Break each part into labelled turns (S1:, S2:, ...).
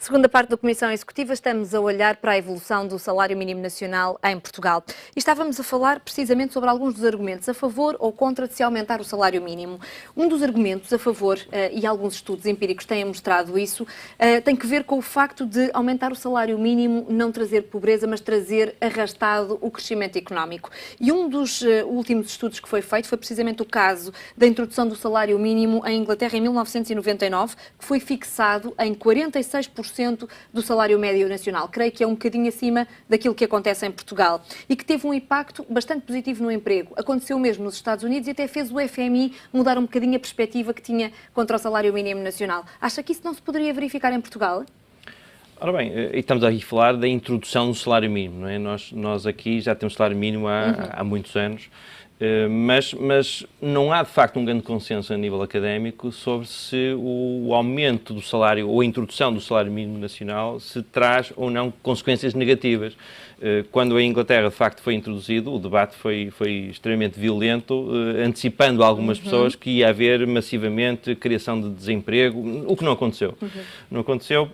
S1: Segunda parte da Comissão Executiva, estamos a olhar para a evolução do salário mínimo nacional em Portugal. E estávamos a falar precisamente sobre alguns dos argumentos a favor ou contra de se aumentar o salário mínimo. Um dos argumentos a favor, e alguns estudos empíricos têm mostrado isso, tem que ver com o facto de aumentar o salário mínimo não trazer pobreza, mas trazer arrastado o crescimento económico. E um dos últimos estudos que foi feito foi precisamente o caso da introdução do salário mínimo em Inglaterra em 1999, que foi fixado em 46% do salário médio nacional. Creio que é um bocadinho acima daquilo que acontece em Portugal e que teve um impacto bastante positivo no emprego. Aconteceu mesmo nos Estados Unidos e até fez o FMI mudar um bocadinho a perspectiva que tinha contra o salário mínimo nacional. Acha que isso não se poderia verificar em Portugal?
S2: Ora bem, estamos aqui a falar da introdução do salário mínimo, não é? Nós aqui já temos salário mínimo há muitos anos, mas não há de facto um grande consenso a nível académico sobre se o aumento do salário ou a introdução do salário mínimo nacional se traz ou não consequências negativas. Quando a Inglaterra de facto foi introduzido, o debate foi extremamente violento, antecipando a algumas pessoas que ia haver massivamente criação de desemprego, o que não aconteceu. Não aconteceu,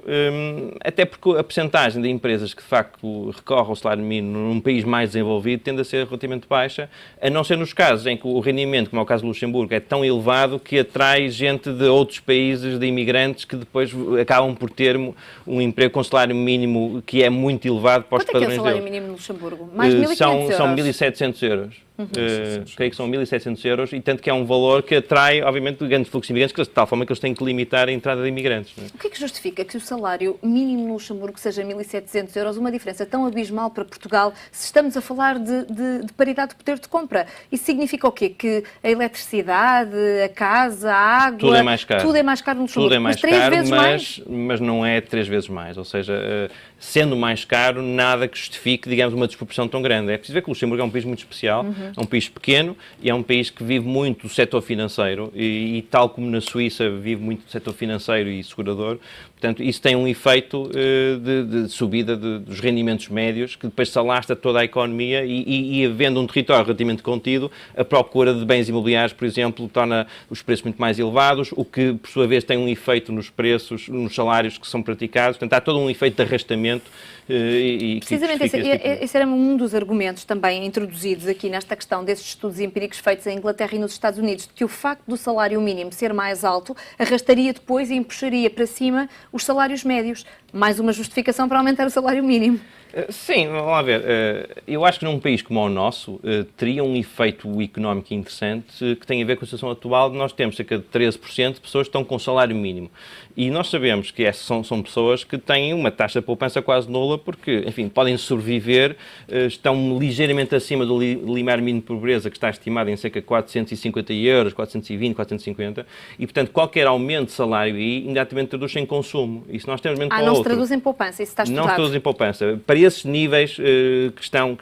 S2: até porque a percentagem de empresas que de facto recorrem ao salário mínimo num país mais desenvolvido tende a ser relativamente baixa, a não ser nos casos em que o rendimento, como é o caso do Luxemburgo, é tão elevado que atrai gente de outros países, de imigrantes, que depois acabam por ter um emprego com salário mínimo que é muito elevado para os padrões deles.
S1: Salário mínimo no Luxemburgo? Mais de 1.500 euros.
S2: São 1.700 euros. Creio que são 1.700 euros e tanto que é um valor que atrai, obviamente, grandes fluxos de imigrantes, de tal forma que eles têm que limitar a entrada de imigrantes. Não é?
S1: O que é que justifica que o salário mínimo no Luxemburgo seja 1.700 euros, uma diferença tão abismal para Portugal, se estamos a falar de paridade de poder de compra? Isso significa o quê? Que a eletricidade, a casa, a água...
S2: Tudo é mais caro.
S1: Tudo é mais caro no Luxemburgo.
S2: Tudo é mais caro, mas não é 3 vezes mais. Ou seja, sendo mais caro, nada que justifique, digamos, uma desproporção tão grande. É preciso ver que o Luxemburgo é um país muito especial, é um país pequeno e é um país que vive muito do setor financeiro e tal como na Suíça vive muito do setor financeiro e segurador. Portanto, isso tem um efeito de subida dos rendimentos médios que depois se alastra toda a economia e havendo um território relativamente contido, a procura de bens imobiliários, por exemplo, torna os preços muito mais elevados, o que, por sua vez, tem um efeito nos preços, nos salários que são praticados. Portanto, há todo um efeito de arrastamento.
S1: Precisamente esse era um dos argumentos também introduzidos aqui nesta questão desses estudos empíricos feitos em Inglaterra e nos Estados Unidos, de que o facto do salário mínimo ser mais alto arrastaria depois e empuxaria para cima os salários médios. Mais uma justificação para aumentar o salário mínimo.
S2: Sim, vamos lá ver. Eu acho que num país como o nosso teria um efeito económico interessante que tem a ver com a situação atual. Nós temos cerca de 13% de pessoas que estão com salário mínimo. E nós sabemos que essas são pessoas que têm uma taxa de poupança quase nula porque, enfim, podem sobreviver, estão ligeiramente acima do limiar mínimo de pobreza, que está estimado em cerca de 450 euros, 420, 450, e, portanto, qualquer aumento de salário aí imediatamente traduz em consumo. E se nós temos para
S1: não se traduz em poupança, isso está estudado.
S2: Não se traduz em poupança. Para esses níveis que estão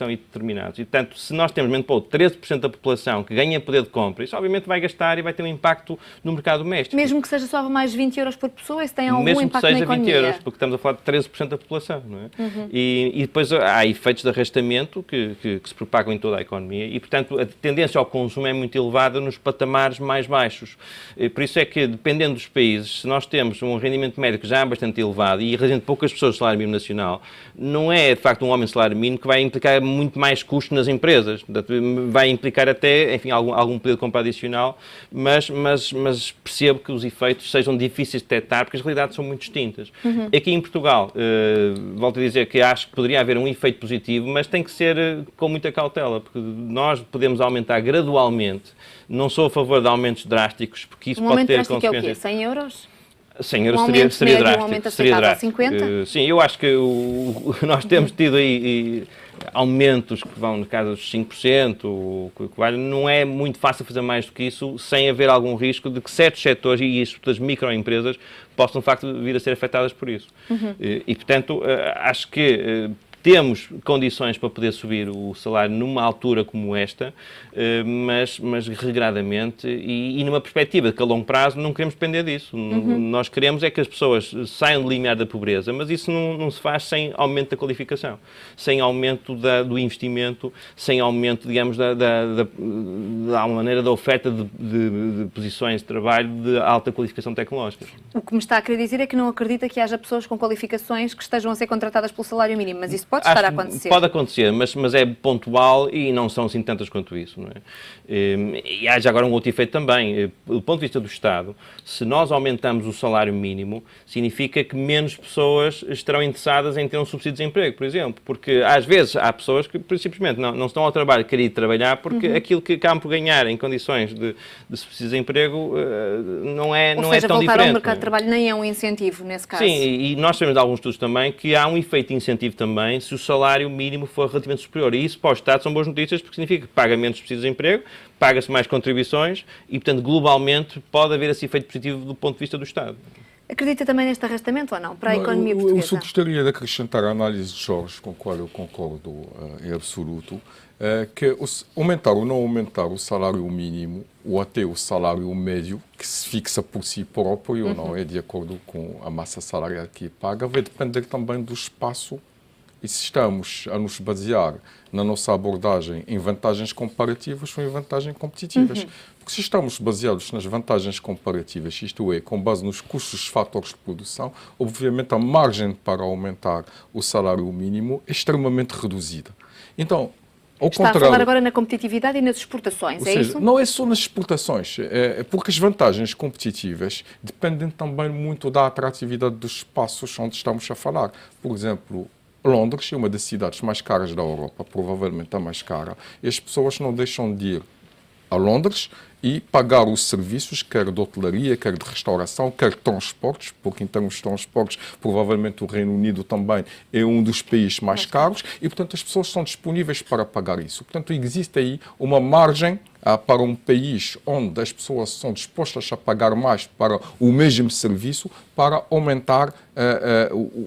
S2: determinados. E, portanto, se nós temos, para outro, 13% da população que ganha poder de compra, isso obviamente vai gastar e vai ter um impacto no mercado doméstico.
S1: Mesmo que seja só mais 20 euros por pessoa, isso tem algum impacto na economia?
S2: Mesmo que seja 20 euros, porque estamos a falar de 13% da população, não é? E depois há efeitos de arrastamento que se propagam em toda a economia e, portanto, a tendência ao consumo é muito elevada nos patamares mais baixos. Por isso é que, dependendo dos países, se nós temos um rendimento médio já bastante elevado e representa poucas pessoas de salário mínimo nacional, não é, de facto, um aumento de salário mínimo que vai implicar muito mais custo nas empresas. Vai implicar até, enfim, algum poder de compra adicional, mas percebo que os efeitos sejam difíceis de detectar porque as realidades são muito distintas. Aqui em Portugal, volto a dizer que acho que poderia haver um efeito positivo, mas tem que ser com muita cautela, porque nós podemos aumentar gradualmente. Não sou a favor de aumentos drásticos, porque isso pode ter consequências.
S1: É o quê? 100 euros?
S2: 100 euros seria drástico.
S1: Um aumento aceitável a 50?
S2: Sim, eu acho que nós temos tido aí aumentos que vão no caso dos 5%, não é muito fácil fazer mais do que isso sem haver algum risco de que certos setores, e isso das microempresas, possam de facto vir a ser afetadas por isso. E portanto, acho que temos condições para poder subir o salário numa altura como esta, mas regradamente e numa perspectiva de que a longo prazo não queremos depender disso. Nós queremos é que as pessoas saiam do limiar da pobreza, mas isso não se faz sem aumento da qualificação, sem aumento do investimento, sem aumento, digamos, da maneira da oferta de posições de trabalho de alta qualificação tecnológica.
S1: O que me está a querer dizer é que não acredita que haja pessoas com qualificações que estejam a ser contratadas pelo salário mínimo, mas isso pode estar a acontecer.
S2: Pode acontecer, mas é pontual e não são assim tantas quanto isso. Não é? E há já agora um outro efeito também. Do ponto de vista do Estado, se nós aumentamos o salário mínimo, significa que menos pessoas estarão interessadas em ter um subsídio de desemprego, por exemplo. Porque às vezes há pessoas que simplesmente não estão ao trabalho, querem trabalhar, porque aquilo que acabam por ganhar em condições de subsídio de desemprego não é tão diferente.
S1: Ou seja, voltar ao mercado de trabalho nem é um incentivo nesse caso.
S2: Sim, e nós sabemos de alguns estudos também que há um efeito de incentivo também se o salário mínimo for relativamente superior. E isso para o Estado são boas notícias porque significa que paga menos subsídios de emprego, paga-se mais contribuições e, portanto, globalmente pode haver esse efeito positivo do ponto de vista do Estado.
S1: Acredita também neste arrastamento ou não, para a economia portuguesa?
S3: Eu só gostaria de acrescentar a análise de Jorge, com a qual eu concordo em absoluto, que aumentar ou não aumentar o salário mínimo ou até o salário médio, que se fixa por si próprio ou não é de acordo com a massa salarial que paga, vai depender também do espaço. E se estamos a nos basear na nossa abordagem em vantagens comparativas ou em vantagens competitivas. Porque se estamos baseados nas vantagens comparativas, isto é, com base nos custos de fatores de produção, obviamente a margem para aumentar o salário mínimo é extremamente reduzida. Então,
S1: está a falar agora na competitividade e nas exportações, é isso?
S3: Não é só nas exportações, é porque as vantagens competitivas dependem também muito da atratividade dos espaços onde estamos a falar. Por exemplo, Londres é uma das cidades mais caras da Europa, provavelmente a mais cara, e as pessoas não deixam de ir a Londres e pagar os serviços, quer de hotelaria, quer de restauração, quer de transportes, porque em termos de transportes, provavelmente o Reino Unido também é um dos países mais caros e, portanto, as pessoas são disponíveis para pagar isso. Portanto, existe aí uma margem para um país onde as pessoas são dispostas a pagar mais para o mesmo serviço para aumentar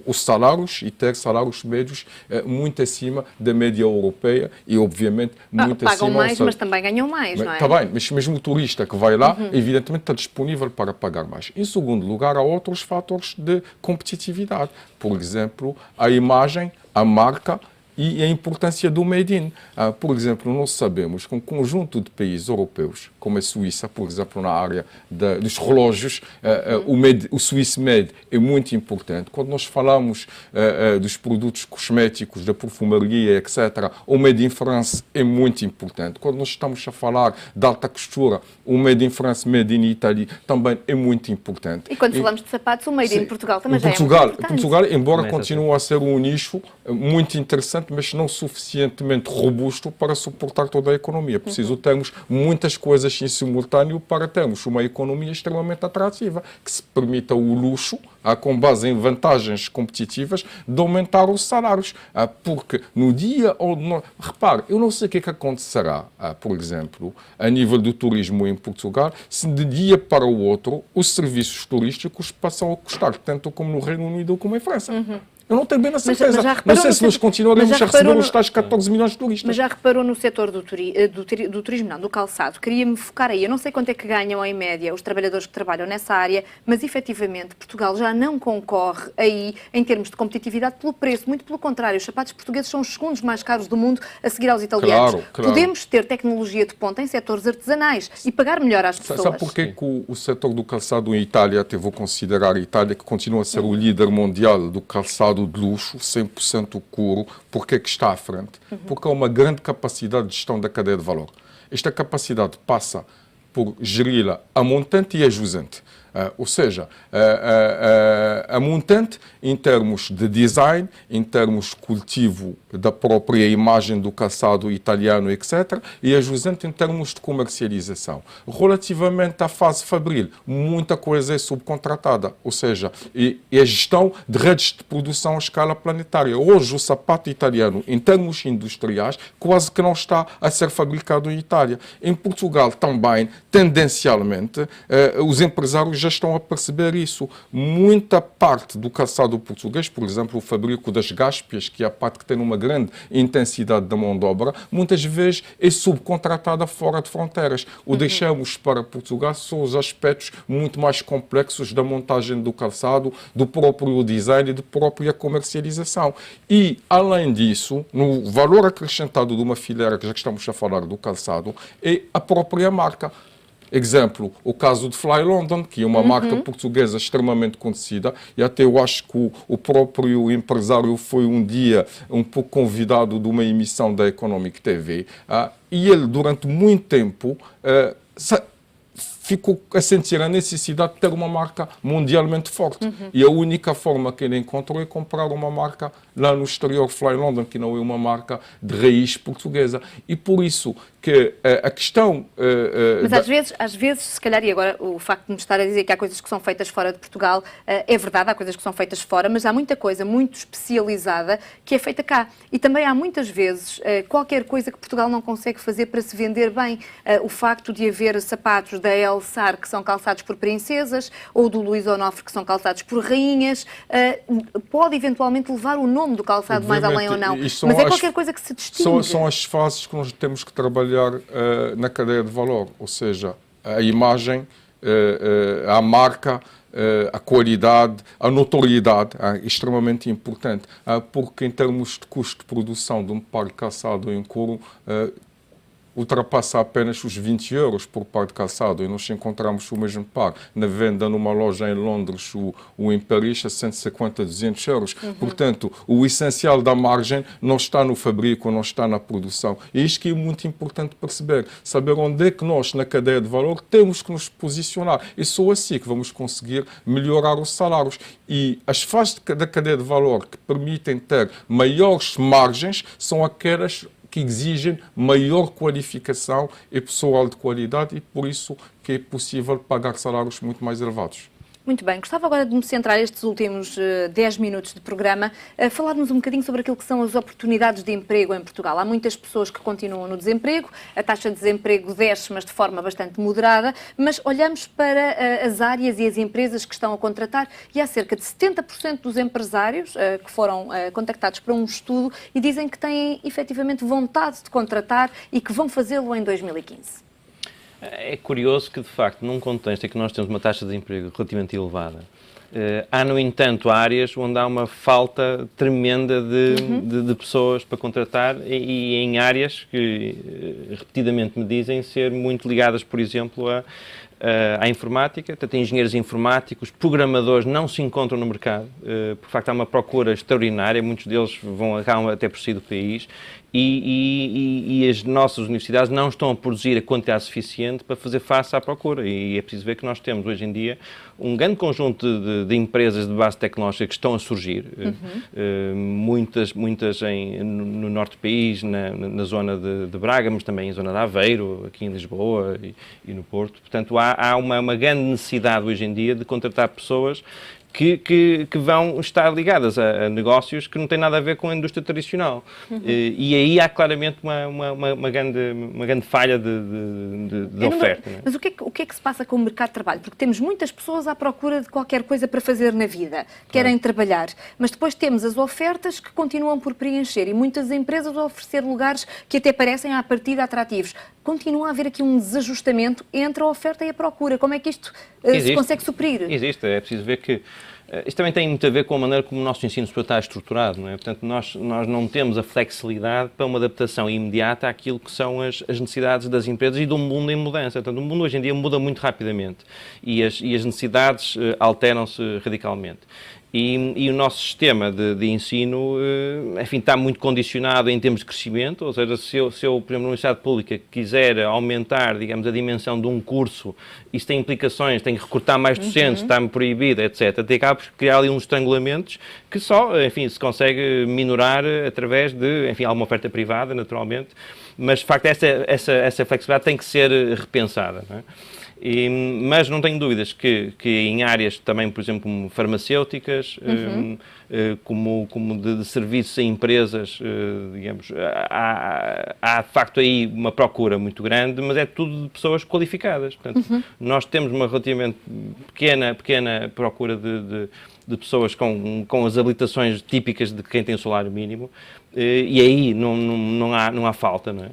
S3: os salários e ter salários médios muito acima da média europeia e, obviamente, muito acima...
S1: Pagam mais, mas também ganham mais, não é?
S3: Está bem, mas mesmo o turista que vai lá, evidentemente, está disponível para pagar mais. Em segundo lugar, há outros fatores de competitividade. Por exemplo, a imagem, a marca e a importância do Made in. Por exemplo, nós sabemos que um conjunto de países europeus, como a Suíça, por exemplo, na área dos relógios, o Swiss Made é muito importante. Quando nós falamos dos produtos cosméticos, da perfumaria, etc., o Made in France é muito importante. Quando nós estamos a falar de alta costura, o Made in France, Made in Italy também é muito importante.
S1: E quando falamos de sapatos, o Made in Portugal também já é muito importante.
S3: Portugal, embora continue a ser um nicho muito interessante, mas não suficientemente robusto para suportar toda a economia. Preciso termos muitas coisas em simultâneo para termos uma economia extremamente atrativa, que se permita o luxo, com base em vantagens competitivas, de aumentar os salários. Porque no dia onde... Repare, eu não sei o que é que acontecerá, por exemplo, a nível do turismo em Portugal, se de dia para o outro os serviços turísticos passam a custar tanto como no Reino Unido como em França. Eu não tenho bem a certeza. Não sei se nós continuaremos a receber os tais 14 milhões de turistas.
S1: Mas já reparou no setor do turismo, não, do calçado. Queria-me focar aí. Eu não sei quanto é que ganham em média os trabalhadores que trabalham nessa área, mas efetivamente Portugal já não concorre aí em termos de competitividade pelo preço. Muito pelo contrário, os sapatos portugueses são os segundos mais caros do mundo a seguir aos italianos.
S3: Claro.
S1: Podemos ter tecnologia de ponta em setores artesanais e pagar melhor às pessoas.
S3: Sabe porquê que o setor do calçado em Itália, até vou considerar a Itália, que continua a ser o líder mundial do calçado de luxo, 100% couro, porque é que está à frente? Porque há uma grande capacidade de gestão da cadeia de valor. Esta capacidade passa por geri-la a montante e a jusante. Ou seja, a montante em termos de design, em termos de cultivo da própria imagem do calçado italiano, etc., e a jusante em termos de comercialização. Relativamente à fase fabril, muita coisa é subcontratada, ou seja, é a gestão de redes de produção à escala planetária. Hoje, o sapato italiano, em termos industriais, quase que não está a ser fabricado em Itália. Em Portugal também, tendencialmente, os empresários já estão a perceber isso. Muita parte do calçado português, por exemplo, o fabrico das gáspias, que é a parte que tem uma grande intensidade da mão de obra, muitas vezes é subcontratada fora de fronteiras. O deixamos para Portugal são os aspectos muito mais complexos da montagem do calçado, do próprio design e da própria comercialização. E, além disso, no valor acrescentado de uma fileira, que já que estamos a falar do calçado, é a própria marca. Exemplo, o caso de Fly London, que é uma marca portuguesa extremamente conhecida, e até eu acho que o próprio empresário foi um dia um pouco convidado de uma emissão da Economic TV, e ele, durante muito tempo, ficou a sentir a necessidade de ter uma marca mundialmente forte. E a única forma que ele encontrou é comprar uma marca lá no exterior, Fly London, que não é uma marca de raiz portuguesa. E por isso que a questão...
S1: Mas às vezes, se calhar, e agora o facto de me estar a dizer que há coisas que são feitas fora de Portugal, é verdade, há coisas que são feitas fora, mas há muita coisa muito especializada que é feita cá. E também há muitas vezes qualquer coisa que Portugal não consegue fazer para se vender bem. O facto de haver sapatos da Elsar que são calçados por princesas ou do Luís Onofre que são calçados por rainhas, pode eventualmente levar o nome do calçado mais além ou não. Mas é qualquer coisa que se distingue.
S3: São as fases que nós temos que trabalhar na cadeia de valor, ou seja, a imagem, a marca, a qualidade, a notoriedade é extremamente importante, porque em termos de custo de produção de um par de calçado em couro, ultrapassa apenas os 20 euros por par de calçado, e nós encontramos o mesmo par na venda numa loja em Londres ou em Paris a 150, 200 euros. Portanto, o essencial da margem não está no fabrico, não está na produção. E isto que é muito importante perceber, saber onde é que nós, na cadeia de valor, temos que nos posicionar. E só assim que vamos conseguir melhorar os salários. E as fases da cadeia de valor que permitem ter maiores margens são aquelas que exigem maior qualificação e pessoal de qualidade, e por isso que é possível pagar salários muito mais elevados.
S1: Muito bem, gostava agora de me centrar estes últimos 10 minutos de programa a falar-nos um bocadinho sobre aquilo que são as oportunidades de emprego em Portugal. Há muitas pessoas que continuam no desemprego, a taxa de desemprego desce, mas de forma bastante moderada, mas olhamos para as áreas e as empresas que estão a contratar e há cerca de 70% dos empresários que foram contactados para um estudo e dizem que têm efetivamente vontade de contratar e que vão fazê-lo em 2015.
S2: É curioso que, de facto, num contexto em que nós temos uma taxa de desemprego relativamente elevada, há, no entanto, áreas onde há uma falta tremenda de pessoas para contratar e em áreas que, repetidamente me dizem, ser muito ligadas, por exemplo, à informática. Portanto, engenheiros informáticos, programadores não se encontram no mercado, porque, de facto, há uma procura extraordinária, muitos deles acabam até por sair do país, e as nossas universidades não estão a produzir a quantidade suficiente para fazer face à procura. E é preciso ver que nós temos, hoje em dia, um grande conjunto de empresas de base tecnológica que estão a surgir, muitas no norte do país, na zona de Braga, mas também em zona de Aveiro, aqui em Lisboa e no Porto. Portanto, há uma grande necessidade hoje em dia de contratar pessoas que vão estar ligadas a negócios que não têm nada a ver com a indústria tradicional. E aí há claramente uma grande falha de oferta.
S1: Mas o que é que se passa com o mercado de trabalho? Porque temos muitas pessoas à procura de qualquer coisa para fazer na vida, querem trabalhar, mas depois temos as ofertas que continuam por preencher e muitas empresas a oferecer lugares que até parecem à partida atrativos. Continua a haver aqui um desajustamento entre a oferta e a procura. Como é que isto se consegue suprir?
S2: Existe, é preciso ver que isto também tem muito a ver com a maneira como o nosso ensino superior está estruturado, não é? Portanto, nós não temos a flexibilidade para uma adaptação imediata àquilo que são as necessidades das empresas e do mundo em mudança. Portanto, o mundo hoje em dia muda muito rapidamente e as necessidades alteram-se radicalmente. E o nosso sistema de ensino, enfim, está muito condicionado em termos de crescimento, ou seja, se eu, por exemplo, na Universidade Pública quiser aumentar, digamos, a dimensão de um curso, isso tem implicações, tem que recrutar mais docentes, está-me proibido, etc. Tem que criar ali uns estrangulamentos que só, enfim, se consegue minorar através de, enfim, alguma oferta privada, naturalmente, mas, de facto, essa flexibilidade tem que ser repensada, não é? Mas não tenho dúvidas que em áreas também, por exemplo, como farmacêuticas, como de serviços a empresas, digamos, há de facto aí uma procura muito grande, mas é tudo de pessoas qualificadas. Portanto, nós temos uma relativamente pequena procura de pessoas com as habilitações típicas de quem tem o salário mínimo, e aí não há falta, não é?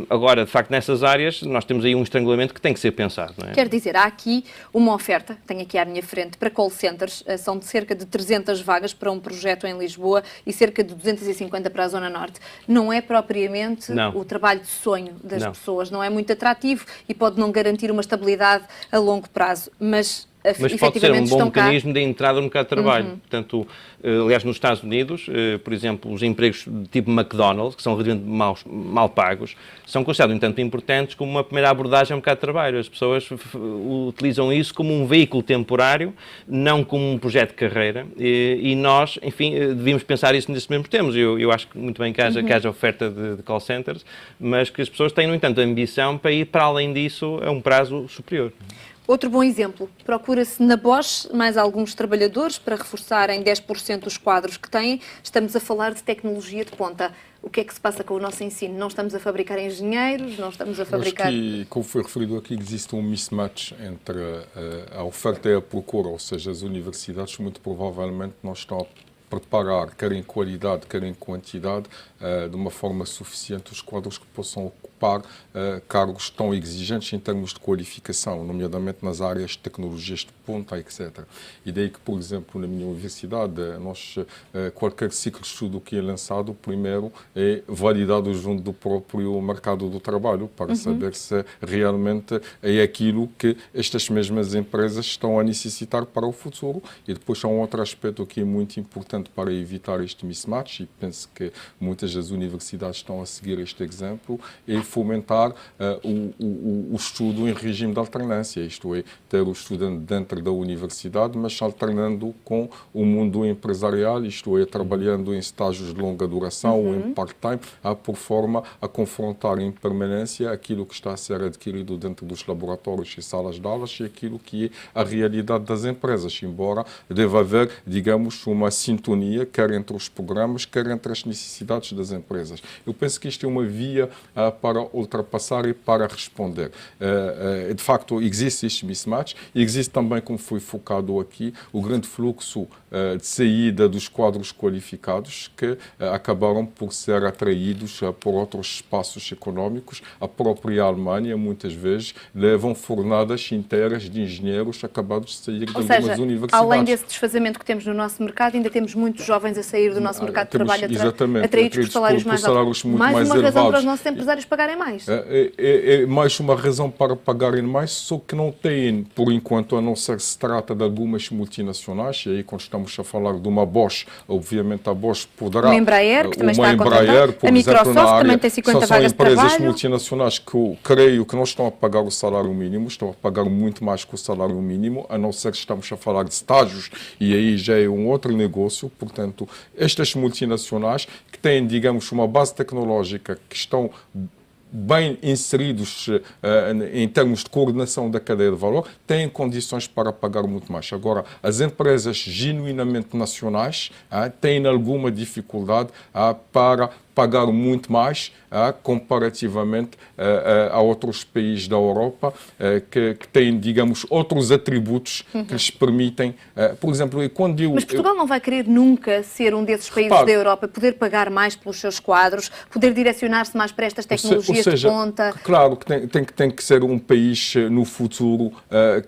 S2: Agora, de facto, nessas áreas, nós temos aí um estrangulamento que tem que ser pensado, não é?
S1: Quer dizer, há aqui uma oferta, tenho aqui à minha frente, para call centers, são de cerca de 300 vagas para um projeto em Lisboa e cerca de 250 para a Zona Norte. Não é propriamente o trabalho de sonho das pessoas, não é muito atrativo e pode não garantir uma estabilidade a longo prazo, mas
S2: pode ser um bom mecanismo de entrada no mercado de trabalho. Portanto, aliás, nos Estados Unidos, por exemplo, os empregos de tipo McDonald's, que são relativamente mal pagos, são considerados, no entanto, importantes como uma primeira abordagem ao mercado de trabalho. As pessoas utilizam isso como um veículo temporário, não como um projeto de carreira, e nós, enfim, devíamos pensar isso nesses mesmos termos. Eu acho que muito bem que haja oferta de call centers, mas que as pessoas tenham, no entanto, a ambição para ir para além disso a um prazo superior.
S1: Outro bom exemplo, procura-se na Bosch mais alguns trabalhadores para reforçarem 10% dos quadros que têm. Estamos a falar de tecnologia de ponta. O que é que se passa com o nosso ensino? Não estamos a fabricar engenheiros, não estamos a fabricar...
S3: Acho que, como foi referido aqui, existe um mismatch entre a oferta e a procura, ou seja, as universidades muito provavelmente não estão a preparar, quer em qualidade, quer em quantidade, de uma forma suficiente os quadros que possam ocupar cargos tão exigentes em termos de qualificação, nomeadamente nas áreas de tecnologias de ponta, etc. E daí que, por exemplo, na minha universidade, qualquer ciclo de estudo que é lançado, primeiro é validado junto do próprio mercado do trabalho, para saber se realmente é aquilo que estas mesmas empresas estão a necessitar para o futuro. E depois há um outro aspecto que é muito importante para evitar este mismatch, e penso que muitas das universidades estão a seguir este exemplo, é fomentar o estudo em regime de alternância, isto é, ter o estudante dentro da universidade, mas alternando com o mundo empresarial, isto é, trabalhando em estágios de longa duração ou em part-time, por forma a confrontar em permanência aquilo que está a ser adquirido dentro dos laboratórios e salas de aulas e aquilo que é a realidade das empresas, embora deva haver, digamos, uma sintonia, quer entre os programas, quer entre as necessidades das empresas. Eu penso que isto é uma via para ultrapassar e para responder. De facto, existe este mismatch e existe também, como foi focado aqui, o grande fluxo de saída dos quadros qualificados que acabaram por ser atraídos por outros espaços económicos. A própria Alemanha, muitas vezes, levam fornadas inteiras de engenheiros acabados de sair de algumas universidades.
S1: Além desse desfazamento que temos no nosso mercado, ainda temos muitos jovens a sair do nosso mercado de trabalho atraídos por salários mais altos. Mais uma razão para os nossos empresários pagarem mais.
S3: É mais uma razão para pagarem mais, só que não têm, por enquanto, a não ser que se trata de algumas multinacionais, e aí quando estamos a falar de uma Bosch, obviamente a Bosch poderá...
S1: Uma Embraer, que também está a contratar. A Microsoft também tem 50 vagas de trabalho.
S3: São empresas multinacionais que eu creio que não estão a pagar o salário mínimo, estão a pagar muito mais que o salário mínimo, a não ser que estamos a falar de estágios, e aí já é um outro negócio. Portanto, estas multinacionais que têm, digamos, uma base tecnológica, que estão bem inseridos em termos de coordenação da cadeia de valor, têm condições para pagar muito mais. Agora, as empresas genuinamente nacionais têm alguma dificuldade para pagar muito mais comparativamente a outros países da Europa que têm, digamos, outros atributos que lhes permitem, por exemplo, quando eu...
S1: Mas Portugal não vai querer nunca ser um desses países da Europa, poder pagar mais pelos seus quadros, poder direcionar-se mais para estas tecnologias de ponta?
S3: Claro que tem que ser um país no futuro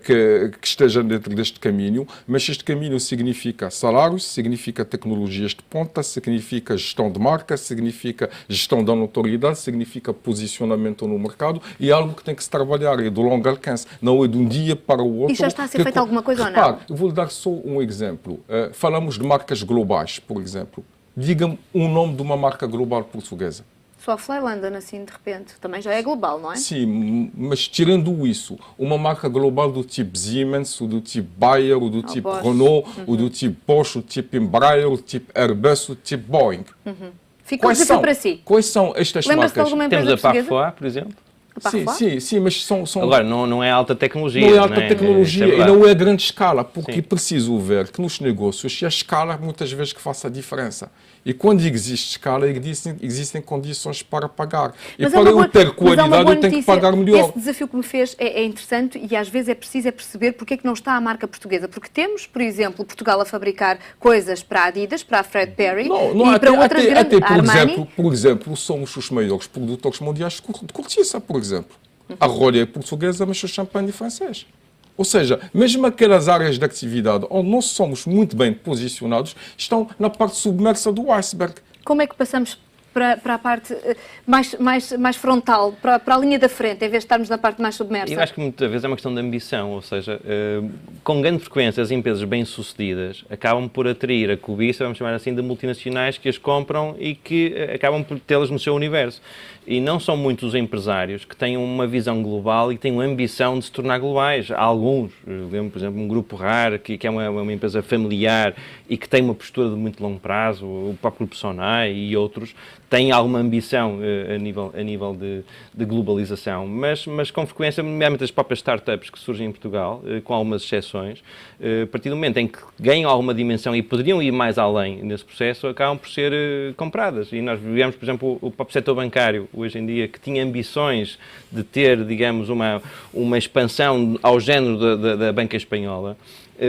S3: que esteja dentro deste caminho, mas este caminho significa salários, significa tecnologias de ponta, significa gestão de marca, significa gestão da notoriedade, significa posicionamento no mercado e algo que tem que se trabalhar, é do longo alcance, não é de um dia para o outro.
S1: E já está a ser feita alguma coisa ou não?
S3: Eu vou dar só um exemplo. Falamos de marcas globais, por exemplo. Diga-me um nome de uma marca global portuguesa.
S1: Só a Flylandon, assim, de repente. Também já é global, não é?
S3: Sim, mas tirando isso, uma marca global do tipo Siemens, ou do tipo Bayer, ou do tipo
S1: Bosch.
S3: Renault, ou do tipo Bosch, ou do tipo Embraer, ou do tipo Airbus, ou do tipo Boeing.
S1: Ficou o desafio para si.
S3: Quais são estas
S1: Lembra-se de
S3: marcas?
S1: alguma empresa
S2: Temos a
S1: portuguesa?
S2: Parfois, por exemplo.
S1: A para revelar?
S3: Sim, mas são...
S2: Agora, não é alta tecnologia.
S3: Não é alta tecnologia
S2: Isso é
S3: e
S2: verdade.
S3: não é grande escala, porque
S2: Sim.
S3: preciso ver que nos negócios é a escala muitas vezes que faz a diferença. E quando existe escala, existem condições para pagar. E
S1: Mas
S3: para eu ter qualidade, eu tenho que pagar melhor.
S1: Esse desafio que me fez é interessante e às vezes é preciso perceber porque é que não está a marca portuguesa. Porque temos, por exemplo, Portugal a fabricar coisas para a Adidas, para a Fred Perry e para outras grandes,
S3: por exemplo, somos os maiores produtores mundiais de cortiça, por exemplo. A rolha é portuguesa, mas o champanhe é francês. Ou seja, mesmo aquelas áreas de atividade onde nós somos muito bem posicionados, estão na parte submersa do iceberg.
S1: Como é que passamos para a parte mais frontal, para a linha da frente, em vez de estarmos na parte mais submersa?
S2: Eu acho que muitas vezes é uma questão de ambição, ou seja, com grande frequência as empresas bem-sucedidas acabam por atrair a cobiça, vamos chamar assim, de multinacionais que as compram e que acabam por tê-las no seu universo. E não são muitos os empresários que tenham uma visão global e que tenham a ambição de se tornar globais. Há alguns, eu lembro, por exemplo, um grupo RAR, que é uma empresa familiar e que tem uma postura de muito longo prazo, o próprio Grupo Sonai e outros, têm alguma ambição a nível de globalização, mas com frequência, nomeadamente as próprias startups que surgem em Portugal, com algumas exceções, a partir do momento em que ganham alguma dimensão e poderiam ir mais além nesse processo, acabam por ser compradas. E nós vivemos, por exemplo, o próprio setor bancário, hoje em dia, que tinha ambições de ter, digamos, uma expansão ao género da banca espanhola,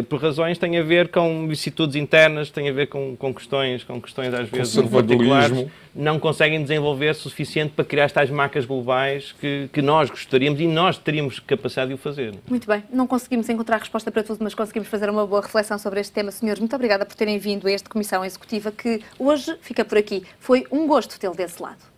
S2: por razões que têm a ver com vicissitudes internas, têm a ver com questões às vezes particulares, não conseguem desenvolver suficiente para criar estas marcas globais que nós gostaríamos e nós teríamos capacidade de o fazer.
S1: Muito bem, não conseguimos encontrar resposta para tudo, mas conseguimos fazer uma boa reflexão sobre este tema. Senhores, muito obrigada por terem vindo a esta Comissão Executiva que hoje fica por aqui. Foi um gosto tê-lo desse lado.